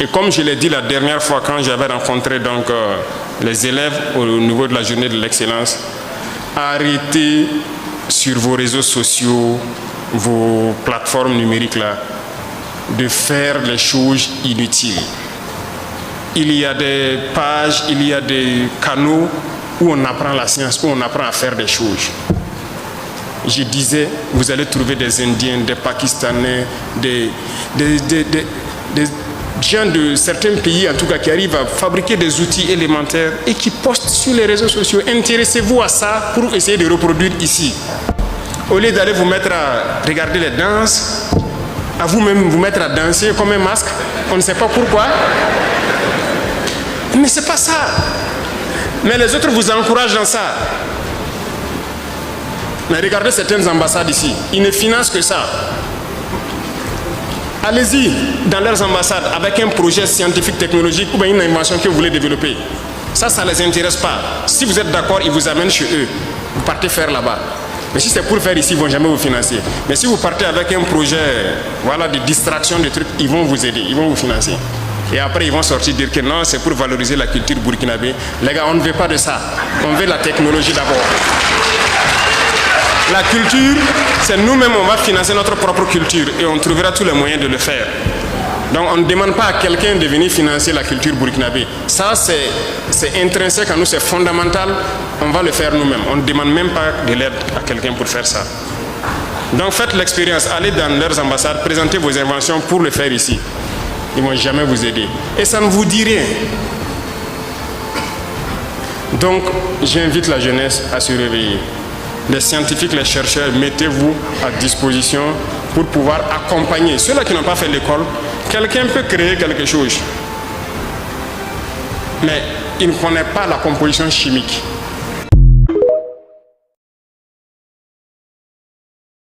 Et comme je l'ai dit la dernière fois quand j'avais rencontré donc, les élèves au niveau de la journée de l'excellence, arrêtez sur vos réseaux sociaux, vos plateformes numériques là, de faire les choses inutiles. Il y a des pages, il y a des canaux où on apprend la science, où on apprend à faire des choses. Je disais, vous allez trouver des Indiens, des Pakistanais, des gens de certains pays, en tout cas, qui arrivent à fabriquer des outils élémentaires et qui postent sur les réseaux sociaux. Intéressez-vous à ça pour essayer de reproduire ici. Au lieu d'aller vous mettre à regarder les danses, à vous-même vous mettre à danser comme un masque, on ne sait pas pourquoi. Mais c'est pas ça. Mais les autres vous encouragent dans ça. Mais regardez certaines ambassades ici, ils ne financent que ça. Allez-y dans leurs ambassades avec un projet scientifique, technologique ou bien une invention que vous voulez développer. Ça ne les intéresse pas. Si vous êtes d'accord, ils vous amènent chez eux. Vous partez faire là-bas. Mais si c'est pour faire ici, ils ne vont jamais vous financer. Mais si vous partez avec un projet voilà, de distraction, de trucs, ils vont vous aider, ils vont vous financer. Et après, ils vont sortir dire que non, c'est pour valoriser la culture burkinabé. Les gars, on ne veut pas de ça. On veut la technologie d'abord. La culture, c'est nous-mêmes, on va financer notre propre culture et on trouvera tous les moyens de le faire. Donc on ne demande pas à quelqu'un de venir financer la culture burkinabé. Ça, c'est intrinsèque à nous, c'est fondamental. On va le faire nous-mêmes. On ne demande même pas de l'aide à quelqu'un pour faire ça. Donc faites l'expérience, allez dans leurs ambassades, présentez vos inventions pour le faire ici. Ils ne vont jamais vous aider. Et ça ne vous dit rien. Donc j'invite la jeunesse à se réveiller. Les scientifiques, les chercheurs, mettez-vous à disposition pour pouvoir accompagner ceux-là qui n'ont pas fait l'école. Quelqu'un peut créer quelque chose, mais il ne connaît pas la composition chimique.